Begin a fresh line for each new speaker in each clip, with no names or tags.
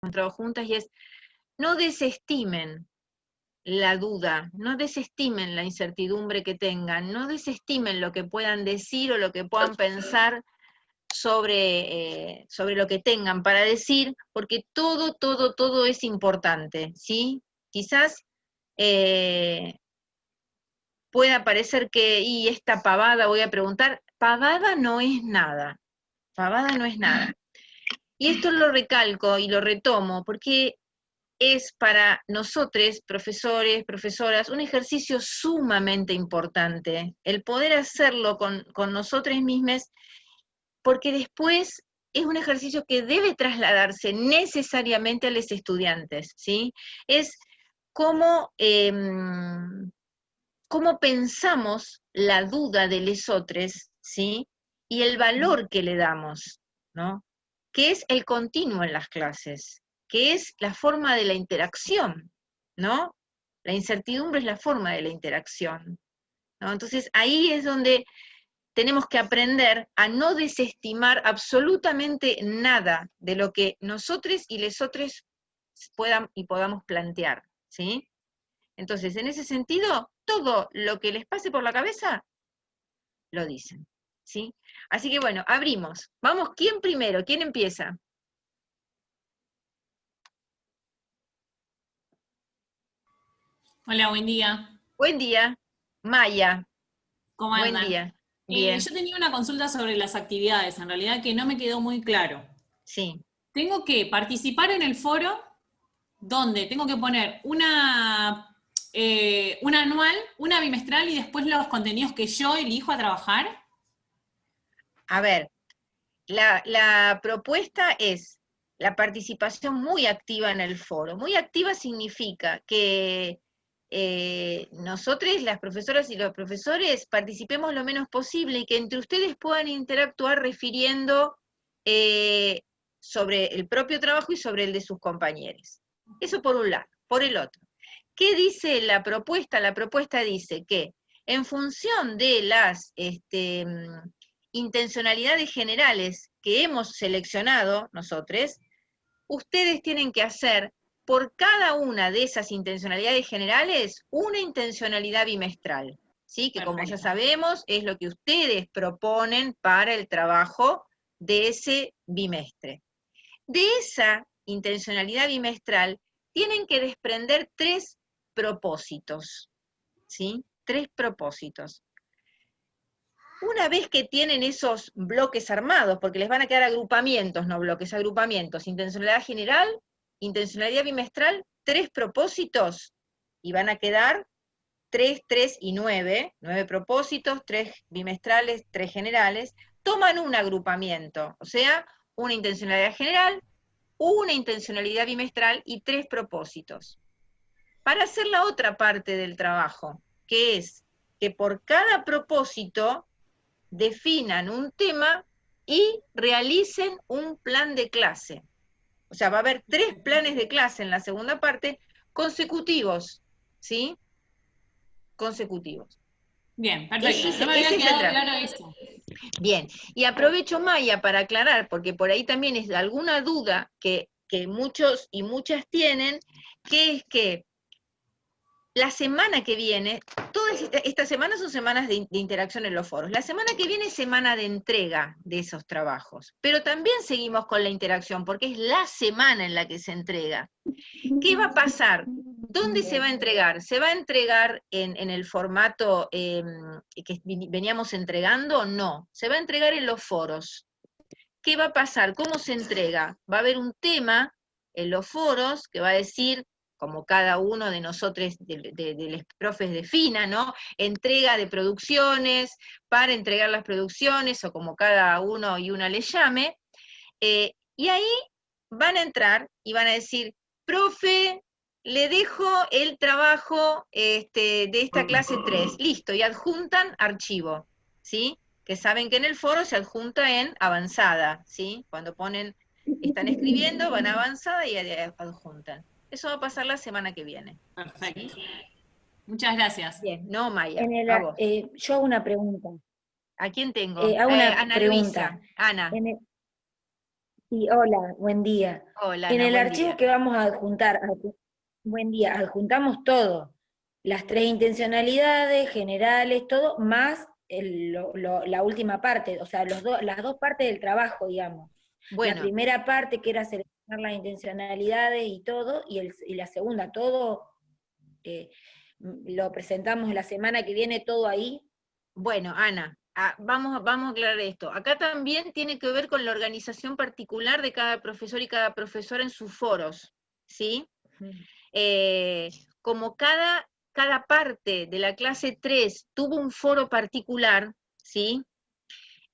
encontrado juntas, y es, no desestimen la duda, no desestimen la incertidumbre que tengan, no desestimen lo que puedan decir o lo que puedan pensar sobre lo que tengan para decir, porque todo es importante, ¿sí? Quizás pueda parecer que, y esta pavada, voy a preguntar, pavada no es nada, pavada no es nada. Y esto lo recalco y lo retomo, porque es para nosotros, profesores, profesoras, un ejercicio sumamente importante, el poder hacerlo con nosotros mismos, porque después es un ejercicio que debe trasladarse necesariamente a los estudiantes, ¿sí? Es cómo, cómo pensamos la duda de lesotres, ¿sí? Y el valor que le damos, ¿no? Que es el continuo en las clases, que es la forma de la interacción, ¿no? La incertidumbre es la forma de la interacción, ¿no? Entonces ahí es donde tenemos que aprender a no desestimar absolutamente nada de lo que nosotros y lesotres puedan y podamos plantear, ¿sí? Entonces, en ese sentido, todo lo que les pase por la cabeza, lo dicen, ¿sí? Así que bueno, abrimos. Vamos, ¿quién primero? ¿Quién empieza?
Hola, buen día.
Buen día. Maya,
¿Cómo
buen
andan?
día. Bien,
Yo tenía una consulta sobre las actividades, en realidad que no me quedó muy claro.
sí.
Tengo que participar en el foro donde tengo que poner una anual, una bimestral y después los contenidos que yo elijo a trabajar.
A ver, la propuesta es la participación muy activa en el foro. Muy activa significa que nosotros, las profesoras y los profesores, participemos lo menos posible y que entre ustedes puedan interactuar refiriendo sobre el propio trabajo y sobre el de sus compañeros. Eso por un lado. Por el otro, ¿qué dice la propuesta? La propuesta dice que en función de las intencionalidades generales que hemos seleccionado nosotros, ustedes tienen que hacer por cada una de esas intencionalidades generales una intencionalidad bimestral, ¿sí? Que como ya
Perfecto.
sabemos es lo que ustedes proponen para el trabajo de ese bimestre. De esa intencionalidad bimestral tienen que desprender 3 propósitos, ¿sí? 3 propósitos. Una vez que tienen esos bloques armados, porque les van a quedar agrupamientos, no bloques, agrupamientos, intencionalidad general, intencionalidad bimestral, 3 propósitos, y van a quedar 3, 3 y 9, 9 propósitos, 3 bimestrales, 3 generales, toman un agrupamiento, o sea, una intencionalidad general, una intencionalidad bimestral y 3 propósitos. Para hacer la otra parte del trabajo, que es que por cada propósito definan un tema y realicen un plan de clase. O sea, va a haber 3 planes de clase en la segunda parte consecutivos, ¿sí? Consecutivos.
Bien, perfecto. No me había
Ese es el
quedado
trabajo.
claro eso.
Bien, y aprovecho, Maya, para aclarar, porque por ahí también es alguna duda que muchos y muchas tienen, que es que la semana que viene, todas estas semanas son semanas de interacción en los foros. La semana que viene es semana de entrega de esos trabajos, pero también seguimos con la interacción porque es la semana en la que se entrega. ¿Qué va a pasar? ¿Dónde se va a entregar? ¿Se va a entregar en el formato que veníamos entregando? No, se va a entregar en los foros. ¿Qué va a pasar? ¿Cómo se entrega? Va a haber un tema en los foros que va a decir, como cada uno de nosotros, de los profes defina, ¿no? Entrega de producciones, para entregar las producciones, o como cada uno y una le llame, y ahí van a entrar y van a decir, profe, le dejo el trabajo de esta clase 3, listo, y adjuntan archivo, ¿sí? Que saben que en el foro se adjunta en avanzada, ¿sí? Cuando ponen, están escribiendo, van a avanzada y adjuntan. Eso va a pasar la semana que viene, ¿sí?
Perfecto. Muchas gracias.
Bien, no, Maya,
En el,
a vos.
yo hago una pregunta.
¿A quién tengo?
Hago una
Ana
pregunta.
Luisa, Ana.
En el, Sí, hola, buen día.
Hola,
En
Ana,
el
buen
archivo
día.
que vamos a adjuntar, buen día, adjuntamos todo, las tres intencionalidades generales, todo, más la última parte, o sea, las dos partes del trabajo, digamos. La
Bueno,
primera parte, que era seleccionar las intencionalidades y todo, y la segunda, todo, eh, lo presentamos la semana que viene, todo ahí.
bueno, Ana, vamos a aclarar esto. Acá también tiene que ver con la organización particular de cada profesor y cada profesora en sus foros, ¿sí?
Mm.
Eh, como cada parte de la clase 3 tuvo un foro particular, ¿sí?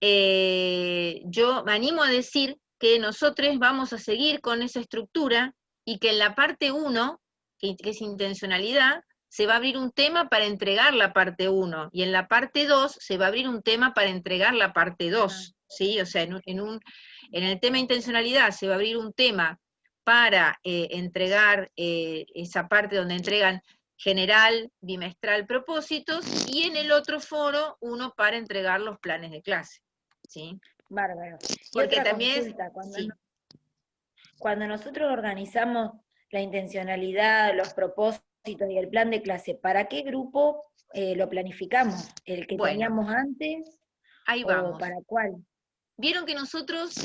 Yo me animo a decir que nosotros vamos a seguir con esa estructura y que en la parte 1, que es intencionalidad, se va a abrir un tema para entregar la parte 1 y en la parte 2 se va a abrir un tema para entregar la parte 2, ¿sí? O sea, en el tema intencionalidad se va a abrir un tema para entregar esa parte donde entregan general, bimestral, propósitos, y en el otro foro uno para entregar los planes de clase. ¿Sí?
Bárbaro. Y
Porque
otra
también
consulta,
sí,
cuando nosotros organizamos la intencionalidad, los propósitos y el plan de clase, ¿para qué grupo lo planificamos? ¿El que
bueno,
teníamos antes
ahí
o
vamos.
para cuál?
Vieron que nosotros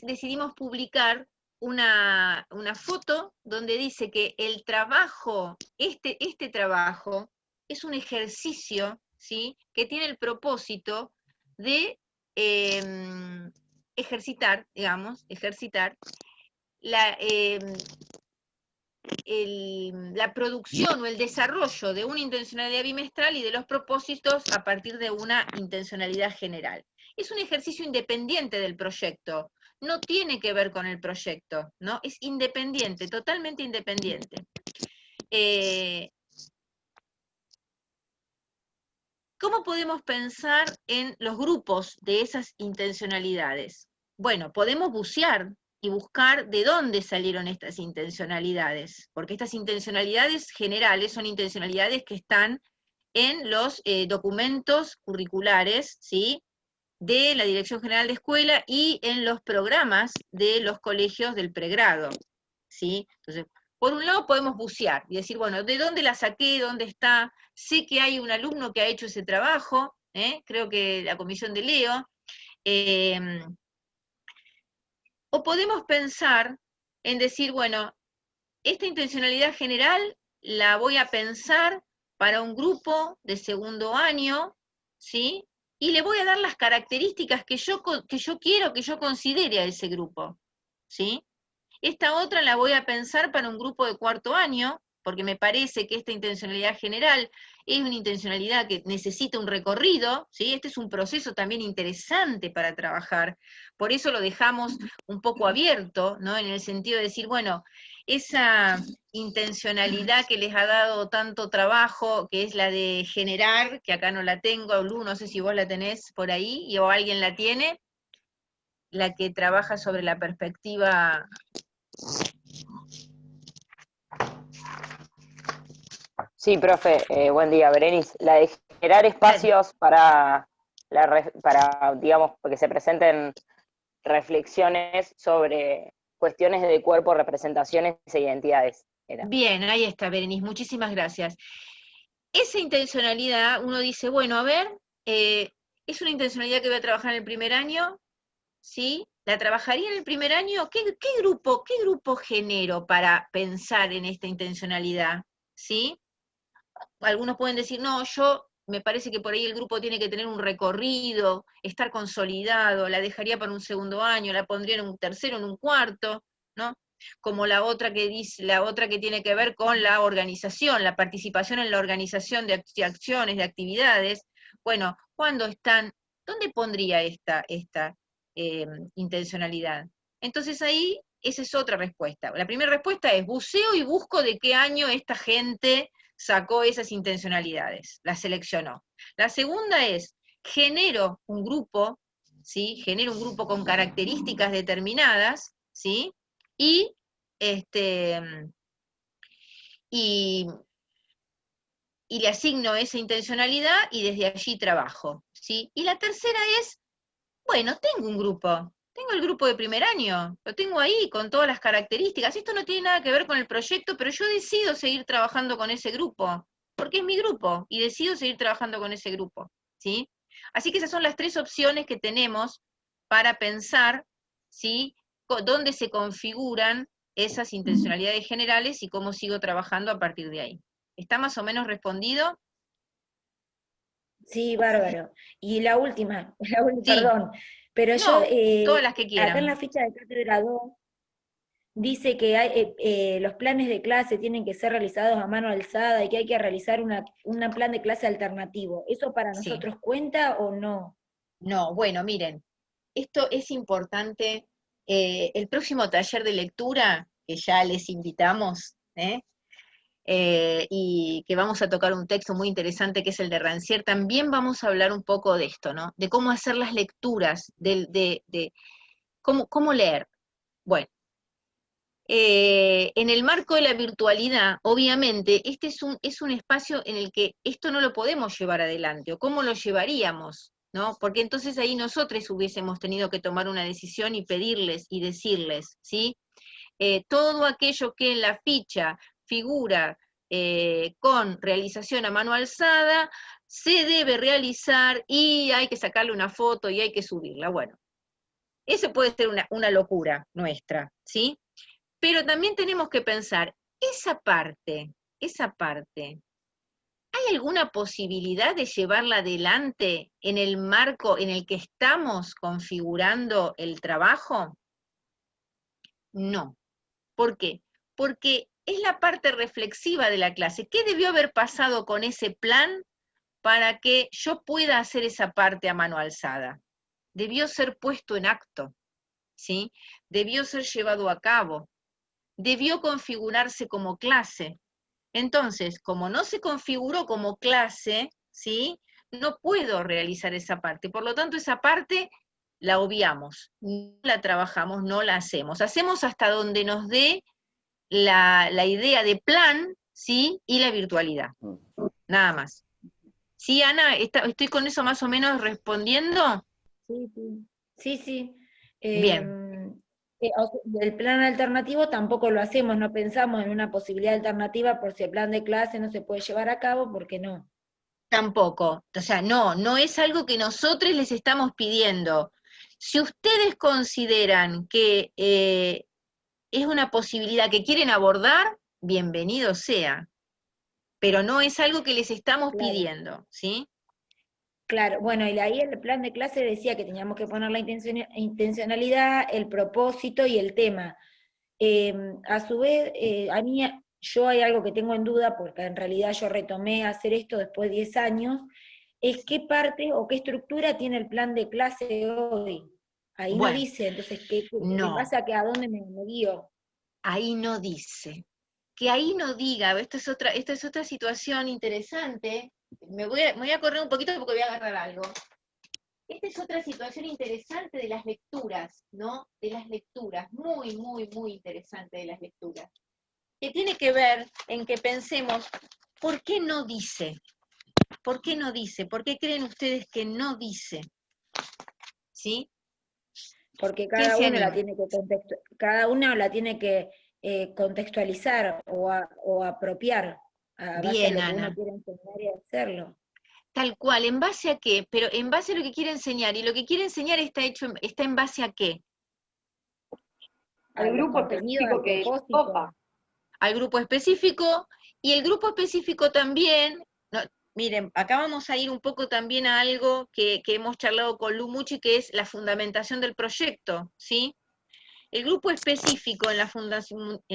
decidimos publicar una foto donde dice que el trabajo, este trabajo, es un ejercicio, ¿sí? Que tiene el propósito de ejercitar, digamos, ejercitar la, la producción o el desarrollo de una intencionalidad bimestral y de los propósitos a partir de una intencionalidad general. Es un ejercicio independiente del proyecto, no tiene que ver con el proyecto, ¿no? Es independiente, totalmente independiente. ¿Cómo podemos pensar en los grupos de esas intencionalidades? Bueno, podemos bucear y buscar de dónde salieron estas intencionalidades, porque estas intencionalidades generales son intencionalidades que están en los documentos curriculares, ¿sí? De la Dirección General de Escuela y en los programas de los colegios del pregrado, ¿sí? Entonces, por un lado podemos bucear y decir, bueno, ¿de dónde la saqué? ¿Dónde está? Sé que hay un alumno que ha hecho ese trabajo, creo que la comisión de Leo, eh, o podemos pensar en decir, bueno, esta intencionalidad general la voy a pensar para un grupo de segundo año, ¿sí? Y le voy a dar las características que yo quiero, que yo considere a ese grupo, ¿sí? Esta otra la voy a pensar para un grupo de cuarto año, porque me parece que esta intencionalidad general es una intencionalidad que necesita un recorrido, ¿sí? Este es un proceso también interesante para trabajar, por eso lo dejamos un poco abierto, ¿no? En el sentido de decir, bueno, esa intencionalidad que les ha dado tanto trabajo, que es la de generar, que acá no la tengo, Lu, no sé si vos la tenés por ahí, o alguien la tiene, la que trabaja sobre la perspectiva.
Sí, profe, buen día, Berenice. La de generar
Dale.
espacios para, para, digamos, que se presenten reflexiones sobre cuestiones de cuerpo, representaciones e identidades. Era.
Bien, ahí está, Berenice, muchísimas gracias. Esa intencionalidad, uno dice, bueno, a ver, es una intencionalidad que voy a trabajar en el primer año, ¿sí? ¿La trabajaría en el primer año? Qué grupo genero para pensar en esta intencionalidad? ¿Sí? Algunos pueden decir, no, yo me parece que por ahí el grupo tiene que tener un recorrido, estar consolidado, la dejaría para un segundo año, la pondría en un tercero, en un cuarto, ¿no? Como la otra que dice, la otra que tiene que ver con la organización, la participación en la organización de acciones, de actividades. Bueno, ¿cuándo están? ¿Dónde pondría esta intencionalidad? Entonces ahí, esa es otra respuesta. La primera respuesta es buceo y busco de qué año esta gente sacó esas intencionalidades, las seleccionó. La segunda es, genero un grupo, ¿sí? Genero un grupo con características determinadas, ¿sí? Y, este, y, y le asigno esa intencionalidad y desde allí trabajo, ¿sí? Y la tercera es, bueno, tengo un grupo, Tengo el grupo de primer año, lo tengo ahí con todas las características. Esto no tiene nada que ver con el proyecto, pero yo decido seguir trabajando con ese grupo, porque es mi grupo, y decido seguir trabajando con ese grupo, ¿sí? Así que esas son las 3 opciones que tenemos para pensar, ¿sí?, dónde se configuran esas intencionalidades generales y cómo sigo trabajando a partir de ahí. ¿Está más o menos respondido?
Sí, bárbaro. Y la última,
Sí.
perdón, pero yo,
No, todas las que
acá en la
quieran.
ficha de cátedra 2 dice que los planes de clase tienen que ser realizados a mano alzada y que hay que realizar un plan de clase alternativo. ¿Eso para
Sí.
nosotros cuenta o no?
No, bueno, miren, esto es importante. El próximo taller de lectura, que ya les invitamos, y que vamos a tocar un texto muy interesante que es el de Rancière, también vamos a hablar un poco de esto, ¿no? De cómo hacer las lecturas, de cómo leer. Bueno, en el marco de la virtualidad, obviamente, este es un espacio en el que esto no lo podemos llevar adelante, o cómo lo llevaríamos, ¿no? Porque entonces ahí nosotros hubiésemos tenido que tomar una decisión y pedirles y decirles, ¿sí? Todo aquello que en la ficha figura con realización a mano alzada, se debe realizar y hay que sacarle una foto y hay que subirla. Bueno, eso puede ser una locura nuestra, ¿sí? Pero también tenemos que pensar, esa parte, ¿hay alguna posibilidad de llevarla adelante en el marco en el que estamos configurando el trabajo? No. ¿Por qué? Porque es la parte reflexiva de la clase. ¿Qué debió haber pasado con ese plan para que yo pueda hacer esa parte a mano alzada? Debió ser puesto en acto, ¿sí? Debió ser llevado a cabo. Debió configurarse como clase. Entonces, como no se configuró como clase, ¿sí?, no puedo realizar esa parte. Por lo tanto, esa parte la obviamos, no la trabajamos, no la hacemos. Hacemos hasta donde nos dé la idea de plan, ¿sí?, y la virtualidad. Nada más. ¿Sí, Ana? ¿Estoy con eso más o menos respondiendo?
Sí, sí. Sí, sí.
Bien.
O sea, el plan alternativo tampoco lo hacemos, no pensamos en una posibilidad alternativa por si el plan de clase no se puede llevar a cabo, porque no.
Tampoco. O sea, no es algo que nosotros les estamos pidiendo. Si ustedes consideran que es una posibilidad que quieren abordar, bienvenido sea. Pero no es algo que les estamos
Claro.
pidiendo, ¿sí?
Claro, bueno, y ahí el plan de clase decía que teníamos que poner la intencionalidad, el propósito y el tema. A su vez, yo hay algo que tengo en duda, porque en realidad yo retomé a hacer esto después de 10 años, es qué parte o qué estructura tiene el plan de clase hoy. Ahí no
Bueno,
dice, entonces, ¿en
no,
base a a dónde me guío?
ahí no dice. Que ahí no diga, esta es otra situación interesante. Me voy a correr un poquito porque voy a agarrar algo. Esta es otra situación interesante de las lecturas, ¿no? De las lecturas, muy, muy, muy interesante de las lecturas. Que tiene que ver en que pensemos, ¿por qué no dice? ¿Por qué no dice? ¿Por qué creen ustedes que no dice? ¿Sí?
Porque
¿Quién
cada
se
uno la
anima?
tiene que cada uno la tiene que contextualizar o apropiar a base a
Bien,
lo que uno
Ana.
quiere enseñar y hacerlo.
Tal cual, ¿en base a qué? Pero en base a lo que quiere enseñar, y lo que quiere enseñar está en base a qué?
A
Al
los
grupo
contenidos, al
específico que ella
propósito.
toca.
Al grupo específico, y el grupo específico también, no, miren, acá vamos a ir un poco también a algo que hemos charlado con Lu Muchi, que es la fundamentación del proyecto, ¿sí? El grupo específico en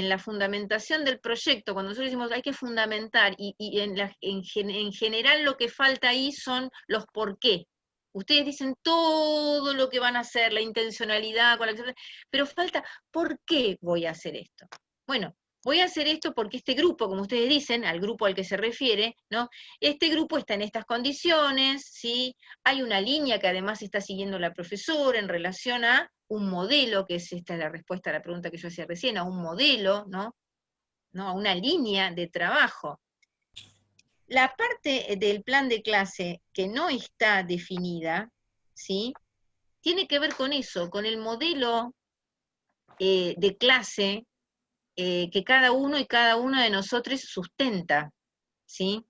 la fundamentación del proyecto, cuando nosotros decimos hay que fundamentar, y en general lo que falta ahí son los por qué. Ustedes dicen todo lo que van a hacer, la intencionalidad, pero falta, ¿por qué voy a hacer esto? Bueno, voy a hacer esto porque este grupo, como ustedes dicen, al grupo al que se refiere, ¿no? Este grupo está en estas condiciones, ¿sí? Hay una línea que además está siguiendo la profesora en relación a un modelo, que esta es la respuesta a la pregunta que yo hacía recién, a un modelo, ¿no? A una línea de trabajo. La parte del plan de clase que no está definida, ¿sí? tiene que ver con eso, con el modelo de clase que cada uno y cada una de nosotros sustenta, ¿sí?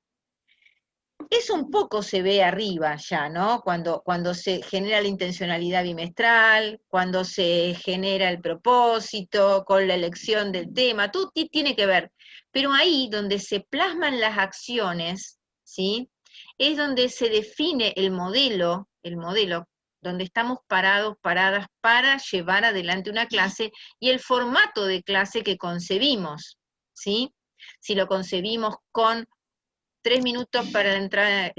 Eso un poco se ve arriba ya, ¿no? Cuando se genera la intencionalidad bimestral, cuando se genera el propósito, con la elección del tema, todo tiene que ver. Pero ahí donde se plasman las acciones, ¿sí? Es donde se define el modelo, donde estamos parados, paradas para llevar adelante una clase y el formato de clase que concebimos, ¿sí? Si lo concebimos con 3 minutos para la entrada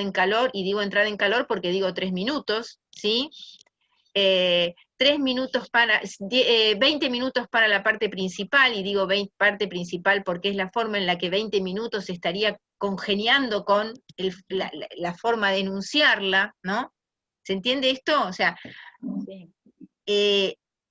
en calor, y digo entrada en calor porque digo 3 minutos, ¿sí? 3 minutos 20 minutos para la parte principal, y digo parte principal porque es la forma en la que 20 minutos estaría congeniando con la forma de enunciarla, ¿no? ¿Se entiende esto? O sea,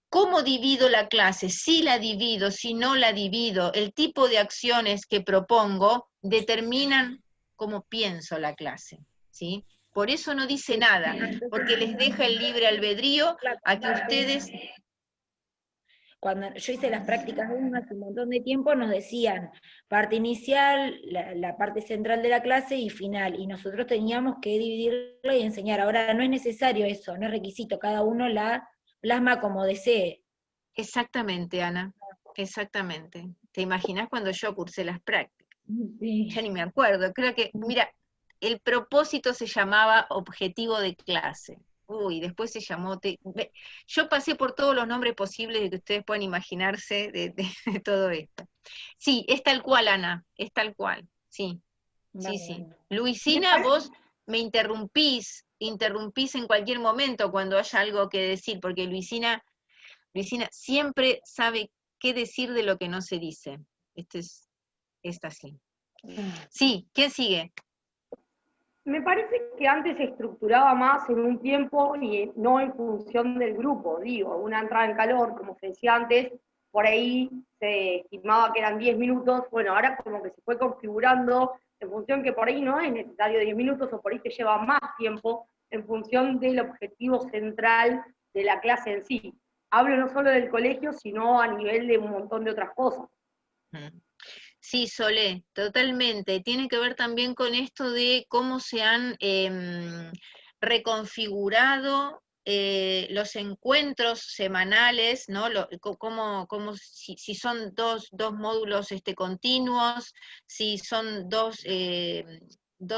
¿cómo divido la clase? Si la divido, si no la divido, el tipo de acciones que propongo determinan cómo pienso la clase, ¿sí? Por eso no dice nada, porque les deja el libre albedrío a que ustedes...
Cuando yo hice las prácticas de UNA hace un montón de tiempo, nos decían parte inicial, la parte central de la clase y final, y nosotros teníamos que dividirlo y enseñar. Ahora no es necesario eso, no es requisito, cada uno la plasma como desee.
Exactamente, Ana, exactamente. ¿Te imaginas cuando yo cursé las prácticas?
Sí.
Ya ni me acuerdo, creo que, mira, el propósito se llamaba objetivo de clase. Uy, después se llamó... Yo pasé por todos los nombres posibles de que ustedes puedan imaginarse de todo esto. Sí, es tal cual, Ana, es tal cual, sí, sí, sí. Luisina, vos me interrumpís en cualquier momento cuando haya algo que decir, porque Luisina siempre sabe qué decir de lo que no se dice. Es así. Sí, ¿quién sigue?
Me parece que antes se estructuraba más en un tiempo y no en función del grupo. Digo, una entrada en calor, como se decía antes, por ahí se estimaba que eran 10 minutos. Bueno, ahora como que se fue configurando en función que por ahí no es necesario 10 minutos o por ahí te lleva más tiempo en función del objetivo central de la clase en sí. Hablo no solo del colegio, sino a nivel de un montón de otras cosas.
Sí, Solé, totalmente. Tiene que ver también con esto de cómo se han reconfigurado los encuentros semanales, ¿no? Si son dos módulos continuos, si son dos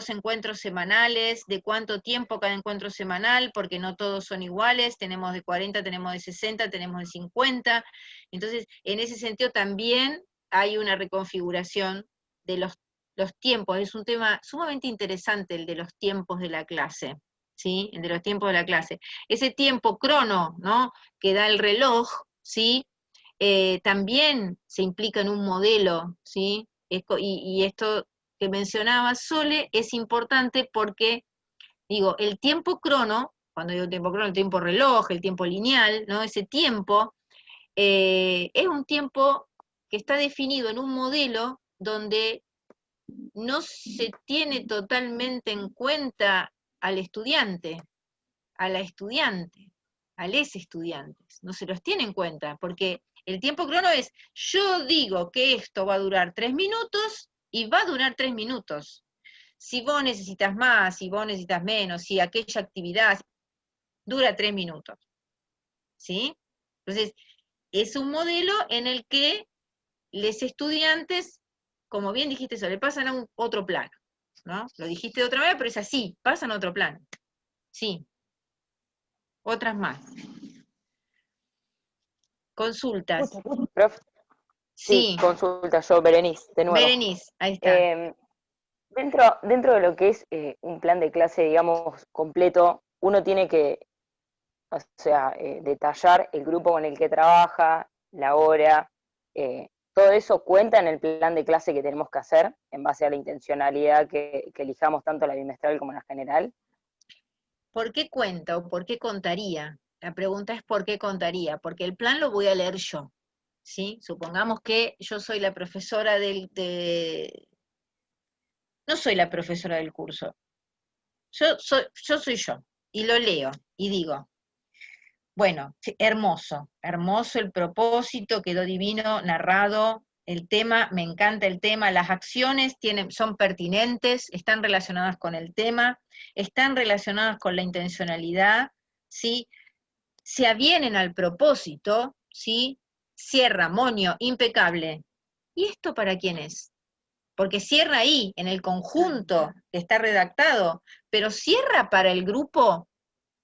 encuentros semanales, de cuánto tiempo cada encuentro semanal, porque no todos son iguales, tenemos de 40, tenemos de 60, tenemos de 50. Entonces, en ese sentido también hay una reconfiguración de los tiempos. Es un tema sumamente interesante el de los tiempos de la clase, ¿sí? El de los tiempos de la clase. Ese tiempo crono, ¿no?, que da el reloj, ¿sí? También se implica en un modelo, ¿sí? Y esto que mencionaba Sole es importante porque, digo, el tiempo crono, cuando digo tiempo crono, el tiempo reloj, el tiempo lineal, ¿no? Ese tiempo es un tiempo que está definido en un modelo donde no se tiene totalmente en cuenta al estudiante, a la estudiante, a los estudiantes, no se los tiene en cuenta, porque el tiempo crono es, yo digo que esto va a durar 3 minutos y va a durar 3 minutos. Si vos necesitas más, si vos necesitas menos, si aquella actividad dura 3 minutos. ¿Sí? Entonces, es un modelo en el que los estudiantes, como bien dijiste eso, le pasan a otro plano, ¿no? Lo dijiste de otra manera, pero es así, pasan a otro plano. Sí. Otras más. Consultas.
Prof,
Sí.
consulta yo, Berenice, de nuevo.
Berenice, ahí está.
Dentro de lo que es un plan de clase, digamos, completo, uno tiene que, o sea, detallar el grupo con el que trabaja, la hora, todo eso cuenta en el plan de clase que tenemos que hacer en base a la intencionalidad que elijamos tanto la bimestral como la general.
¿Por qué cuenta o por qué contaría? La pregunta es ¿por qué contaría? Porque el plan lo voy a leer yo, ¿sí? Supongamos que yo soy la profesora no soy la profesora del curso. Yo soy yo, y lo leo, y digo, Bueno, sí, hermoso, hermoso el propósito, quedó divino, narrado, el tema, me encanta el tema, las acciones son pertinentes, están relacionadas con el tema, están relacionadas con la intencionalidad, ¿sí? Se avienen al propósito, ¿sí? Cierra, moño, impecable. ¿Y esto para quién es? Porque cierra ahí, en el conjunto que está redactado, pero cierra para el grupo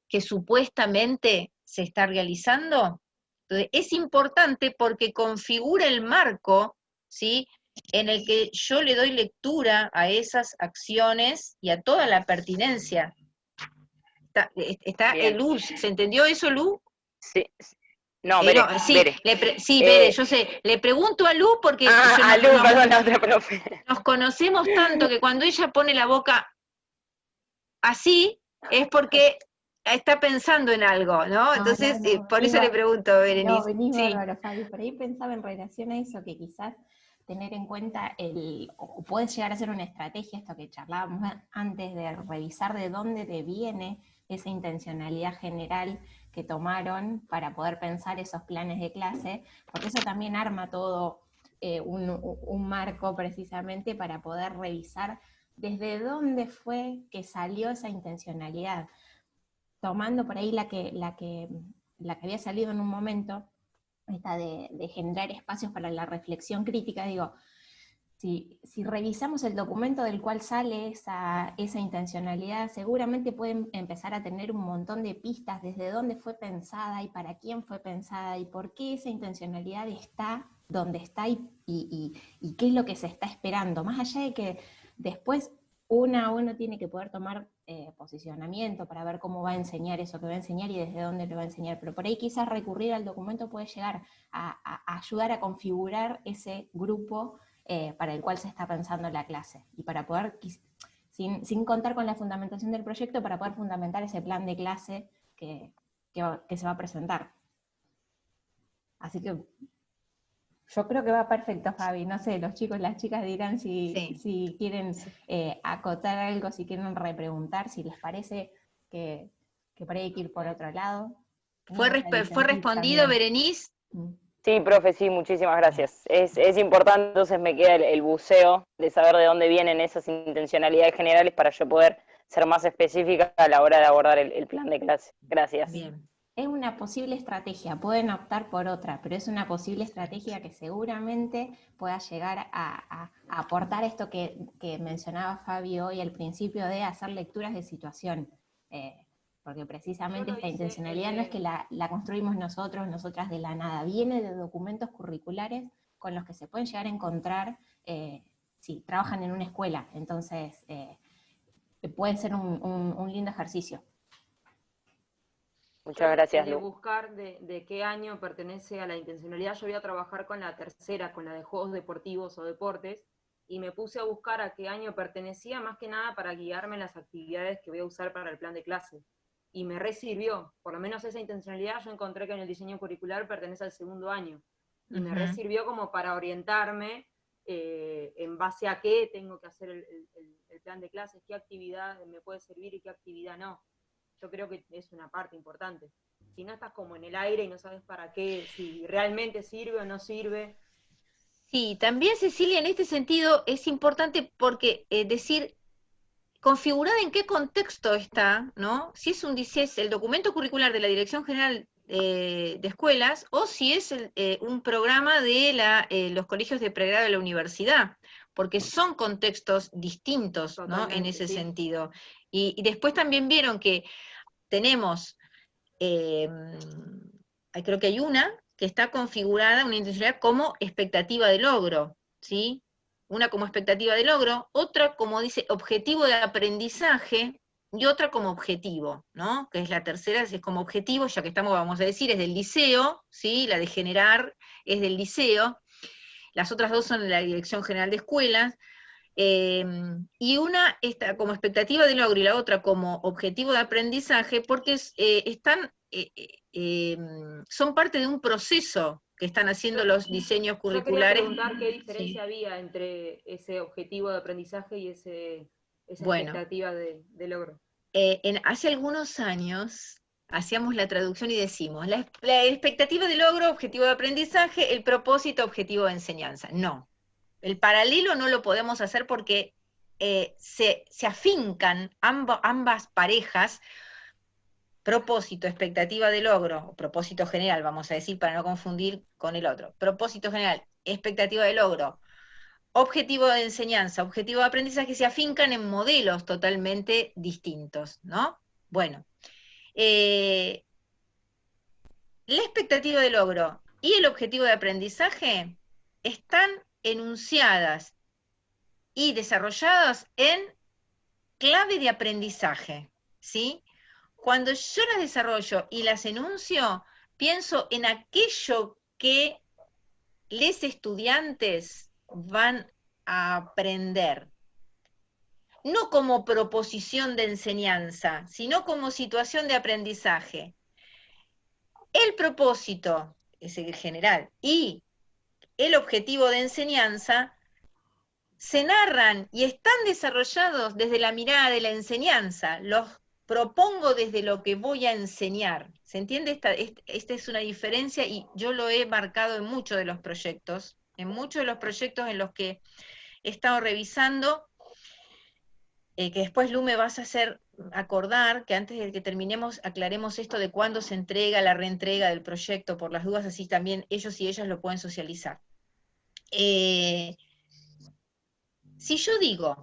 que supuestamente se está realizando. Entonces, es importante porque configura el marco, ¿sí?, en el que yo le doy lectura a esas acciones y a toda la pertinencia. Está
Bien.
Lu, ¿se entendió eso, Lu?
Sí. No, Bere,
No, sí,
Bere.
sí, Bere, yo sé, le pregunto a Lu porque
A Lu, perdón, la otra profe.
nos conocemos tanto que cuando ella pone la boca así, es porque está pensando en algo, ¿no? Entonces, por eso le pregunto, Berenice.
No, venís
Sí.
bárbaro, Fabi. Por ahí pensaba en relación a eso, que quizás tener en cuenta o puede llegar a ser una estrategia, esto que charlábamos antes, de revisar de dónde te viene esa intencionalidad general que tomaron para poder pensar esos planes de clase, porque eso también arma todo un marco precisamente para poder revisar desde dónde fue que salió esa intencionalidad, tomando por ahí la que había salido en un momento, esta de generar espacios para la reflexión crítica. Digo, si revisamos el documento del cual sale esa intencionalidad, seguramente pueden empezar a tener un montón de pistas desde dónde fue pensada y para quién fue pensada y por qué esa intencionalidad está donde está y qué es lo que se está esperando, más allá de que después uno tiene que poder tomar posicionamiento para ver cómo va a enseñar eso que va a enseñar y desde dónde lo va a enseñar, pero por ahí quizás recurrir al documento puede llegar a ayudar a configurar ese grupo para el cual se está pensando la clase, y para poder, sin contar con la fundamentación del proyecto, para poder fundamentar ese plan de clase que se va a presentar. Así que yo creo que va perfecto, Fabi. No sé, los chicos, las chicas dirán si quieren acotar algo, si quieren repreguntar, si les parece que por ahí hay que ir por otro lado.
¿Fue respondido, Berenice?
Sí, profe, sí, muchísimas gracias. Es importante, entonces me queda el buceo de saber de dónde vienen esas intencionalidades generales para yo poder ser más específica a la hora de abordar el plan de clase. Gracias.
Bien.
Es una posible estrategia, pueden optar por otra, pero es una posible estrategia que seguramente pueda llegar a aportar esto que mencionaba Fabi hoy al principio, de hacer lecturas de situación. Porque precisamente esta intencionalidad no es que la construimos nosotras de la nada, viene de documentos curriculares con los que se pueden llegar a encontrar si trabajan en una escuela, entonces puede ser un lindo ejercicio.
Muchas gracias, Lu.
Buscar de qué año pertenece a la intencionalidad. Yo voy a trabajar con la tercera, con la de juegos deportivos o deportes, y me puse a buscar a qué año pertenecía, más que nada para guiarme en las actividades que voy a usar para el plan de clase. Y me resirvió, por lo menos esa intencionalidad yo encontré que en el diseño curricular pertenece al segundo año. Y me resirvió como para orientarme en base a qué tengo que hacer el plan de clases, qué actividad me puede servir y qué actividad no. Yo creo que es una parte importante. Si no, estás como en el aire y no sabes para qué, si realmente sirve o no sirve.
Sí, también, Cecilia, en este sentido es importante porque decir, configurada en qué contexto está, ¿no? Si es el documento curricular de la Dirección General de Escuelas, o si es un programa de los colegios de pregrado de la universidad, porque son contextos distintos, ¿no? En ese sentido. Y después también vieron que tenemos, creo que hay una que está configurada, una intencionalidad como expectativa de logro, ¿sí? Una como expectativa de logro, otra como dice objetivo de aprendizaje, y otra como objetivo, ¿no? Que es la tercera, es como objetivo, ya que estamos, vamos a decir, es del liceo, ¿sí? La de generar es del liceo, las otras dos son de la Dirección General de Escuelas, y una está como expectativa de logro y la otra como objetivo de aprendizaje, porque son parte de un proceso que están haciendo los diseños curriculares.
Yo quería preguntar qué diferencia había entre ese objetivo de aprendizaje y esa expectativa de logro.
Hace algunos años hacíamos la traducción y decimos, la expectativa de logro, objetivo de aprendizaje, el propósito, objetivo de enseñanza. No, el paralelo no lo podemos hacer porque se afincan ambas parejas, propósito, expectativa de logro, o propósito general, vamos a decir, para no confundir con el otro. Propósito general, expectativa de logro, objetivo de enseñanza, objetivo de aprendizaje, se afincan en modelos totalmente distintos, ¿no? Bueno, la expectativa de logro y el objetivo de aprendizaje están enunciadas y desarrolladas en clave de aprendizaje, ¿sí? Cuando yo las desarrollo y las enuncio, pienso en aquello que los estudiantes van a aprender. No como proposición de enseñanza, sino como situación de aprendizaje. El propósito, es el general, y el objetivo de enseñanza se narran y están desarrollados desde la mirada de la enseñanza. Los propongo desde lo que voy a enseñar. ¿Se entiende? Esta es una diferencia y yo lo he marcado en muchos de los proyectos, en los que he estado revisando, que después Lu me vas a hacer acordar, que antes de que terminemos aclaremos esto de cuándo se entrega la reentrega del proyecto, por las dudas, así también ellos y ellas lo pueden socializar. Si yo digo,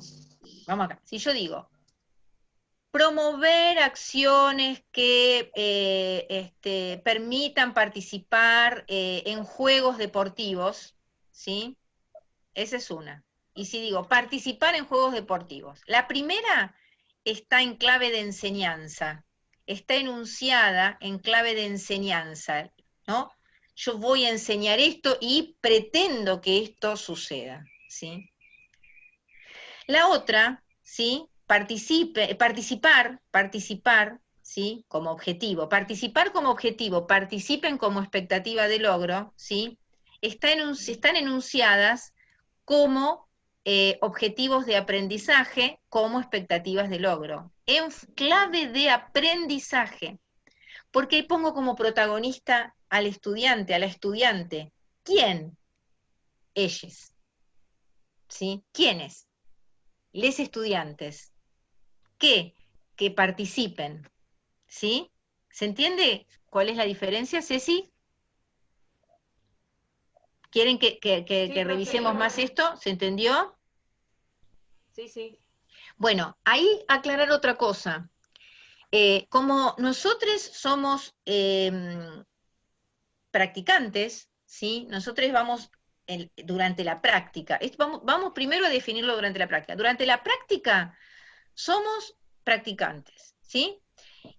vamos acá, si yo digo, promover acciones que permitan participar en juegos deportivos, ¿sí? Esa es una. Y si digo, participar en juegos deportivos. La primera está en clave de enseñanza, está enunciada en clave de enseñanza, ¿no? Yo voy a enseñar esto y pretendo que esto suceda, ¿sí? La otra, ¿sí? Participar, ¿sí? Como objetivo. Participar como objetivo, participen como expectativa de logro, ¿sí? Están enunciadas como objetivos de aprendizaje, como expectativas de logro. En clave de aprendizaje, porque ahí pongo como protagonista al estudiante, a la estudiante. ¿Quién? Ellos. ¿Sí? ¿Quiénes? Les estudiantes. ¿Qué? Que participen. ¿Sí? ¿Se entiende cuál es la diferencia, Ceci? ¿Quieren que
Sí,
revisemos más esto? ¿Se entendió?
Sí, sí.
Bueno, ahí aclarar otra cosa. Como nosotros somos practicantes, ¿sí? Nosotros vamos durante la práctica. Vamos primero a definirlo durante la práctica. Durante la práctica somos practicantes, ¿sí?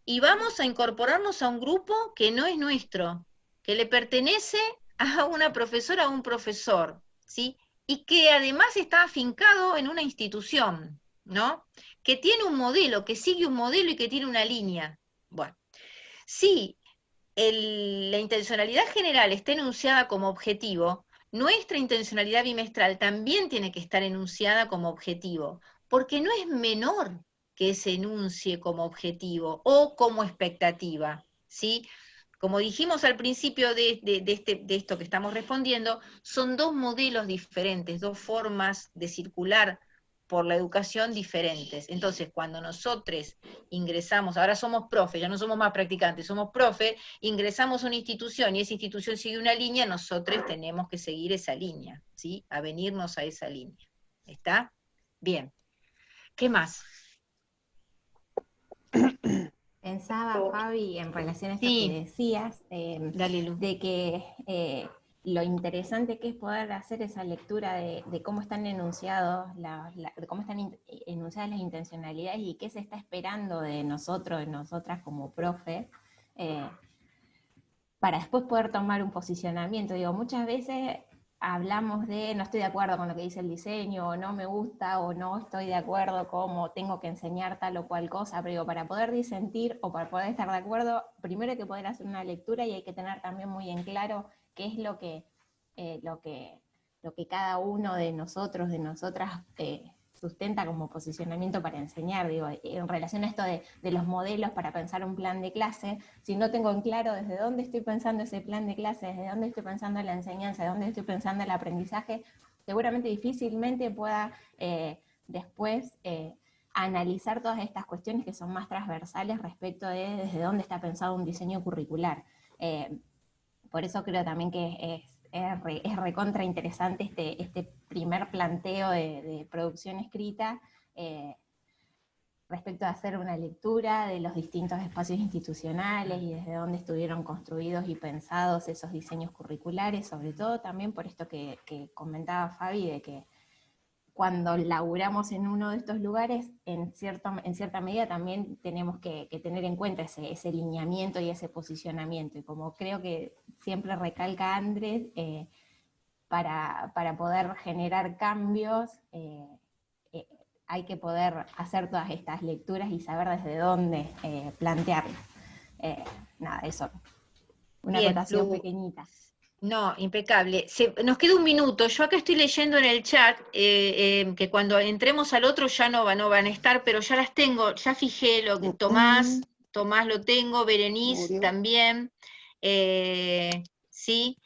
Y vamos a incorporarnos a un grupo que no es nuestro, que le pertenece a una profesora o un profesor, ¿sí? Y que además está afincado en una institución, ¿no? Que tiene un modelo, que sigue un modelo y que tiene una línea. Bueno, si la intencionalidad general está enunciada como objetivo, nuestra intencionalidad bimestral también tiene que estar enunciada como objetivo, porque no es menor que se enuncie como objetivo o como expectativa, ¿sí? Como dijimos al principio de esto que estamos respondiendo, son dos modelos diferentes, dos formas de circular por la educación diferentes. Entonces, cuando nosotros ingresamos, ahora somos profe, ya no somos más practicantes, somos profe, ingresamos a una institución y esa institución sigue una línea, nosotros tenemos que seguir esa línea, ¿sí? Avenirnos a esa línea. ¿Está? Bien. ¿Qué más?
Pensaba, Fabi, en relación a esto
Sí.
que decías,
Dale, Lu.
de que lo interesante que es poder hacer esa lectura de cómo están enunciados, de cómo están enunciadas las intencionalidades y qué se está esperando de nosotros, de nosotras como profe, para después poder tomar un posicionamiento. Digo, muchas veces hablamos de no estoy de acuerdo con lo que dice el diseño, o no me gusta, o no estoy de acuerdo cómo tengo que enseñar tal o cual cosa, pero digo, para poder disentir o para poder estar de acuerdo, primero hay que poder hacer una lectura y hay que tener también muy en claro qué es lo que cada uno de nosotros, de nosotras, sustenta como posicionamiento para enseñar, digo, en relación a esto de los modelos para pensar un plan de clase, si no tengo en claro desde dónde estoy pensando ese plan de clase, desde dónde estoy pensando la enseñanza, desde dónde estoy pensando el aprendizaje, seguramente difícilmente pueda después analizar todas estas cuestiones que son más transversales respecto de desde dónde está pensado un diseño curricular. Por eso creo también que es recontra interesante este primer planteo de producción escrita respecto a hacer una lectura de los distintos espacios institucionales y desde dónde estuvieron construidos y pensados esos diseños curriculares, sobre todo también por esto que comentaba Fabi, de que cuando laburamos en uno de estos lugares, en cierta medida también tenemos que tener en cuenta ese lineamiento y ese posicionamiento. Y como creo que siempre recalca Andrés, para poder generar cambios, hay que poder hacer todas estas lecturas y saber desde dónde plantearlas. Nada, eso. Una
Bien,
acotación
Lu.
pequeñita.
No, impecable. Nos queda un minuto. Yo acá estoy leyendo en el chat que cuando entremos al otro ya no van a estar, pero ya las tengo, ya fijé lo que Tomás lo tengo, Berenice también, sí.